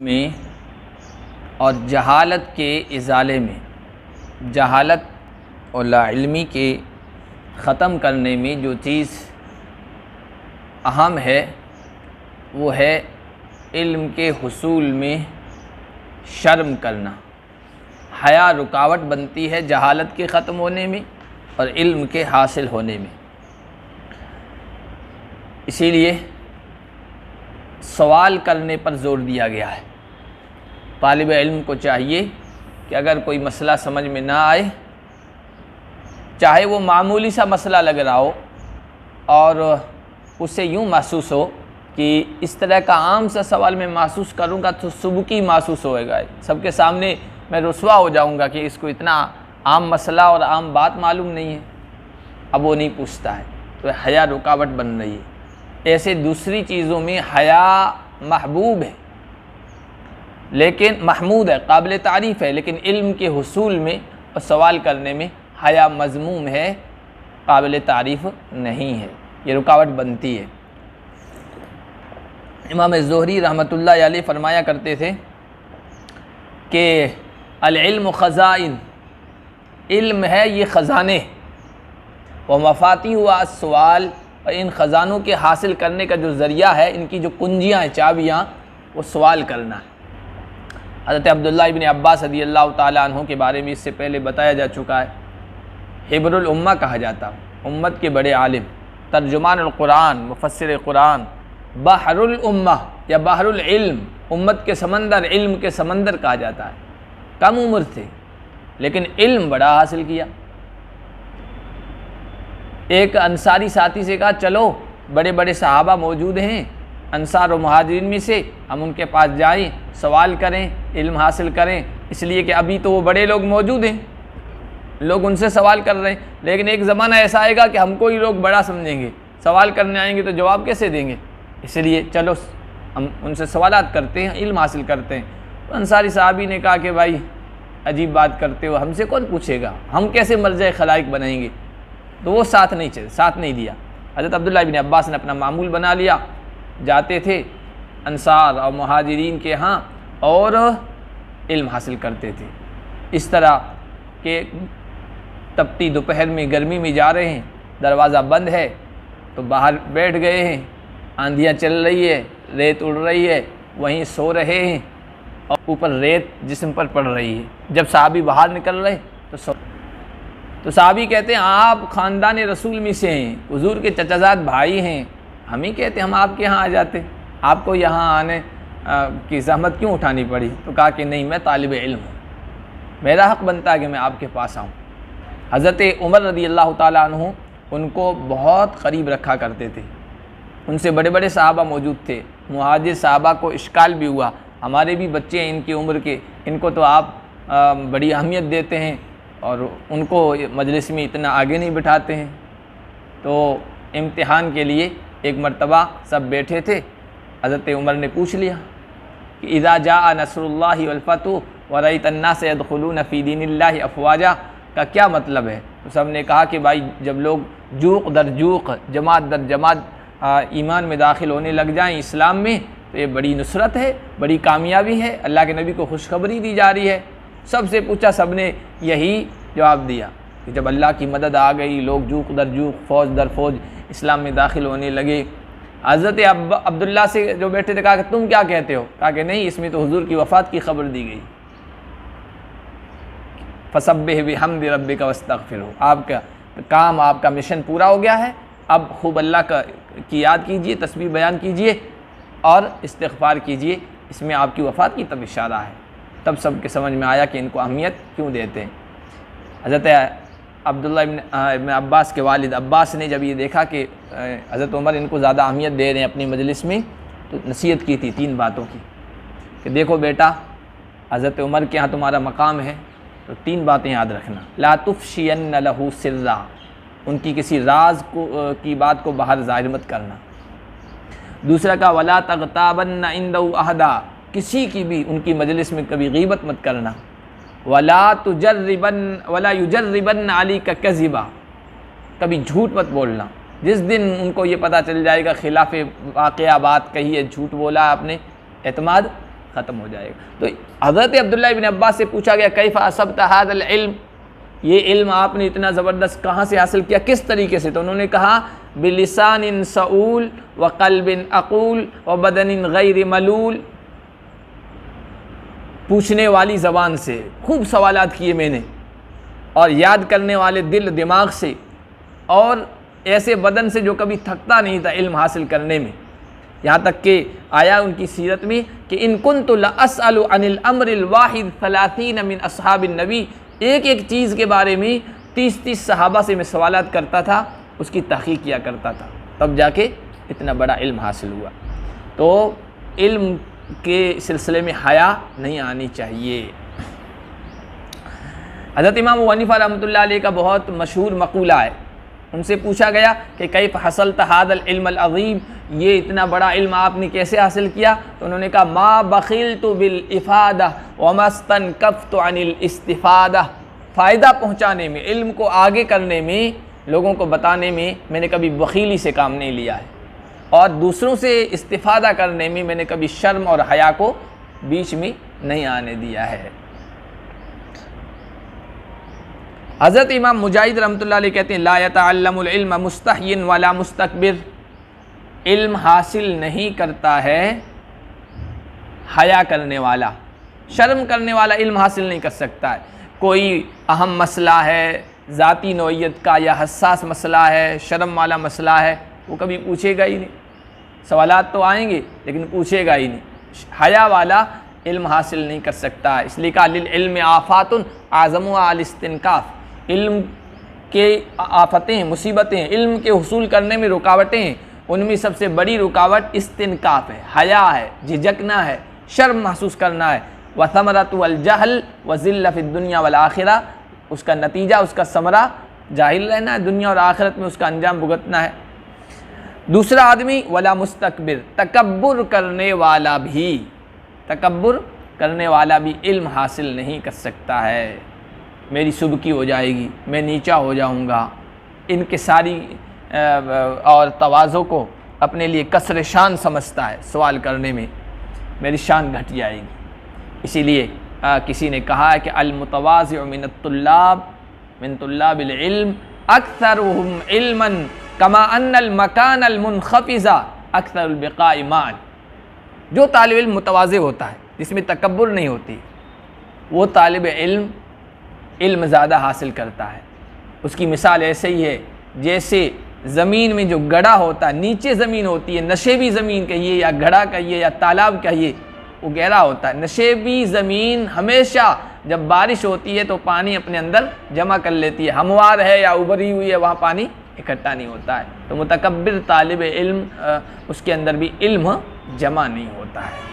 में और जहालत के इज़ाले में, जहालत और लाइल्मी के ख़त्म करने में जो चीज़ अहम है वो है इल्म के हुसूल में शर्म करना। हया रुकावट बनती है जहालत के ख़त्म होने में और इल्म के हासिल होने में। इसीलिए सवाल करने पर ज़ोर दिया गया है। तालिब इल्म को चाहिए कि अगर कोई मसला समझ में ना आए, चाहे वो मामूली सा मसला लग रहा हो और उसे यूँ महसूस हो कि इस तरह का आम सा सवाल मैं महसूस करूँगा तो सुबकी महसूस होएगा, सबके सामने मैं रुसवा हो जाऊँगा कि इसको इतना आम मसला और आम बात मालूम नहीं है। अब वो नहीं पूछता है, तो हया रुकावट बन रही है। ऐसे दूसरी चीज़ों में हया महबूब है, लेकिन महमूद है, काबिल तारीफ़ है, लेकिन इल्म के हुसूल में और सवाल करने में हया मज़मूम है, काबिल तारीफ़ नहीं है। ये रुकावट बनती है। इमाम ज़ुहरी रहमतुल्लाह अलैह फरमाया करते थे कि अल इल्म ख़ज़ाइन, इल्म है ये ख़ज़ाने, व मफ़ाती हुआ सवाल, और इन ख़ज़ानों के हासिल करने का जो ज़रिया है, इनकी जो कुंजियाँ हैं, चाबियाँ, वो सवाल करना है। हज़रत अब्दुल्लाह इब्न अब्बास रज़ियल्लाहु ताला अन्हु के बारे में इससे पहले बताया जा चुका है। हिब्रुल उम्मा कहा जाता है, उम्मत के बड़े आलिम, तर्जुमानुल कुरान, मुफस्सिर कुरान, बहरुल उम्मा या बहरुल इल्म, उम्मत के समंदर, इल्म के समंदर कहा जाता है। कम उम्र थे लेकिन इल्म बड़ा हासिल किया। एक अंसारी साथी से कहा, चलो बड़े बड़े सहाबा मौजूद हैं अंसार और मुहाजिरीन में से, हम उनके पास जाएं, सवाल करें, इल्म हासिल करें, इसलिए कि अभी तो वो बड़े लोग मौजूद हैं, लोग उनसे सवाल कर रहे हैं, लेकिन एक ज़माना ऐसा आएगा कि हमको ही लोग बड़ा समझेंगे, सवाल करने आएंगे तो जवाब कैसे देंगे, इसलिए चलो हम उनसे सवालात करते हैं, इल्म हासिल करते हैं। तो अंसारी साहबी ने कहा कि भाई अजीब बात करते हो, हमसे कौन पूछेगा, हम कैसे मर्ज़े खलाइक बनाएंगे। तो वो साथ नहीं दिया। हज़रत अब्दुल्लाह इब्न अब्बास ने अपना मामूल बना लिया, जाते थे अंसार और मुहाजिरीन के यहाँ और इल्म हासिल करते थे। इस तरह के तपती दोपहर में गर्मी में जा रहे हैं, दरवाज़ा बंद है तो बाहर बैठ गए हैं, आंधियाँ चल रही है, रेत उड़ रही है, वहीं सो रहे हैं और ऊपर रेत जिस्म पर पड़ रही है। जब साहबी बाहर निकल रहे तो साहबी कहते हैं, आप ख़ानदान रसूल में से हैं, हुजूर के चचाजाद भाई हैं, हम ही कहते हम आपके यहाँ आ जाते, आपको यहाँ आने की ज़हमत क्यों उठानी पड़ी। तो कहा कि नहीं, मैं तालिब इल्म हूँ, मेरा हक़ बनता है कि मैं आपके पास आऊँ। हज़रत उमर रज़ियल्लाहु ताला अन्हु उनको बहुत क़रीब रखा करते थे, उनसे बड़े बड़े सहाबा मौजूद थे। मुहाजिर सहाबा को इश्काल भी हुआ, हमारे भी बच्चे हैं इनकी उम्र के, इनको तो आप बड़ी अहमियत देते हैं और उनको मजलिस में इतना आगे नहीं बिठाते हैं। तो इम्तिहान के लिए एक मर्तबा सब बैठे थे, हज़रत उमर ने पूछ लिया कि इज़ा जाअ नस्रुल्लाहि वल फतह व रअयत अन्नास यदखुलून फ़ी दीनिल्लाहि अफ़वाजा का क्या मतलब है। तो सब ने कहा कि भाई जब लोग जूक़ दर जूक़, जमात दर जमात ईमान में दाखिल होने लग जाएं, इस्लाम में, तो ये बड़ी नुसरत है, बड़ी कामयाबी है, अल्लाह के नबी को खुशखबरी दी जा रही है। सबसे पूछा, सब ने यही जवाब दिया कि जब अल्लाह की मदद आ गई, लोग जूक़ दर जूक़, फ़ौज दर फ़ौज इस्लाम में दाखिल होने लगे। हज़रत अब्दुल्ला से जो बैठे थे कहा कि तुम क्या कहते हो। कहा कि नहीं, इसमें तो हुजूर की वफ़ात की खबर दी गई। फसब्बिह बिहम्दि रब्बिका वस्तगफिरहू, आपका काम, आपका मिशन पूरा हो गया है, अब खूब अल्लाह की याद कीजिए, तस्बीह बयान कीजिए और इस्तिग़फ़ार कीजिए, इसमें आपकी वफ़ात की तब इशारा है। तब सबके समझ में आया कि इनको अहमियत क्यों देते हैं। हज़रत अब्दुल्ला इब्न अब्बास के वालिद अब्बास ने जब ये देखा कि हज़रत उमर इनको ज़्यादा अहमियत दे रहे हैं अपनी मजलिस में, तो नसीहत की थी 3 बातों की कि देखो बेटा, हज़रत उमर के यहाँ तुम्हारा मकाम है, तो 3 बातें याद रखना। ला तुफ़शियन्न लहू सिर्रा, उनकी किसी राज की बात को बाहर ज़ाहिर मत करना। दूसरा का वला तग़ताबन्न इंदहू अहदा, किसी की भी उनकी मजलिस में कभी गीबत मत करना। वला युजर्रिबन अली का कज़िबा, कभी झूठ मत बोलना। जिस दिन उनको ये पता चल जाएगा खिलाफ वाक़या बात कही है, झूठ बोला आपने, एतमाद ख़त्म हो जाएगा। तो हज़रत अब्दुल्लाह इब्न अब्बास से पूछा गया कैफ़ असब्ता हाज़ल इल्म, ये इल्म आपने इतना ज़बरदस्त कहाँ से हासिल किया, किस तरीके से? तो उन्होंने कहा बिलिसानिन सऊल व क़ल्बिन अक़ूल व बदनिन गैर मलूल, पूछने वाली ज़बान से खूब सवालात किए मैंने, और याद करने वाले दिल दिमाग से, और ऐसे बदन से जो कभी थकता नहीं था इल्म हासिल करने में। यहाँ तक कि आया उनकी सीरत में कि इन कुन्तु लअस्अलु अनिल अम्रिल वाहिद सलासीन मिन अस्हाबिन नबी, एक एक चीज़ के बारे में 30-30 सहाबा से मैं सवालात करता था, उसकी तहक़ीक़ किया करता था, तब जाके इतना बड़ा इल्म हासिल हुआ। तो इल्म के सिलसिले में हया नहीं आनी चाहिए। हज़रत इमाम अबू हनीफ़ा रहमतुल्लाह अलैह का बहुत मशहूर मक़ूला है, उनसे पूछा गया कि कैफ़ हसलत हादल इल्म अल अज़ीम, ये इतना बड़ा इल्म आपने कैसे हासिल किया? तो उन्होंने कहा मा बखिलतु बिल इफ़ादा व मस्तनकफ़्तु अनिल इस्तिफ़ादा, फ़ायदा पहुँचाने में, इल्म को आगे करने में, लोगों को बताने में मैंने कभी बखीली से काम नहीं लिया है, और दूसरों से इस्तिफ़ादा करने में मैंने कभी शर्म और हया को बीच में नहीं आने दिया है। हज़रत इमाम मुजाहिद रहमतुल्लाह अलैह कहते हैं ला यतअल्लमुल इल्म मुस्तहियन वला मुस्तकबिर, इल्म हासिल नहीं करता है हया करने वाला, शर्म करने वाला इल्म हासिल नहीं कर सकता है। कोई अहम मसला है, ज़ाती नौइयत का या हसास मसला है, शर्म वाला मसला है, वो कभी पूछेगा ही नहीं। सवालात तो आएंगे लेकिन पूछेगा ही नहीं। हया वाला इल्म हासिल नहीं कर सकता है। इसलिए कहा लिल इल्म आफ़ातुन आज़मुहा अल इस्तिनकाफ़, इल्म के आफतें, मुसीबतें, इल्म के हुसूल करने में रुकावटें हैं, उनमें सबसे बड़ी रुकावट इस्तिनकाफ़ है, हया है, झिझकना है, शर्म महसूस करना है। व समरतु अल जहल व ज़िल्ल फ़िद दुनिया वल आखिरा, उसका नतीजा, उसका समरा जाहिल रहना है, दुनिया और आखिरत में उसका अंजाम भुगतना है। दूसरा आदमी वला मुस्तकबिर, तकब्बुर करने वाला भी, तकब्बुर करने वाला भी इल्म हासिल नहीं कर सकता है। मेरी सुबकी हो जाएगी, मैं नीचा हो जाऊंगा, इनके सारी और तवाज़ो को अपने लिए कसर शान समझता है, सवाल करने में मेरी शान घट जाएगी। इसीलिए किसी ने कहा है कि अल मुतवाज़िउ मिन तुल्लाबिल इल्म अक्सरुहुम इल्मन कमा अन्नल मकान अल मुनखफिज़ा अक्सरुल बिक़ाइ मान, जो तालिब इल्म मुतवाज़े होता है, जिसमें तकब्बुर नहीं होती, वो तालिब इल्म ज़्यादा हासिल करता है। उसकी मिसाल ऐसे ही है जैसे ज़मीन में जो गड़ा होता है, नीचे ज़मीन होती है, नशेबी ज़मीन कहिए या गड़ा कहिए या तालाब कहिए, वो गहरा होता है। नशेबी ज़मीन हमेशा जब बारिश होती है तो पानी अपने अंदर जमा कर लेती है, हमवार है या उभरी हुई है, वहाँ पानी इकट्ठा नहीं होता है। तो मुतकब्बिर तालिब इल्म, उसके अंदर भी इल्म जमा नहीं होता है।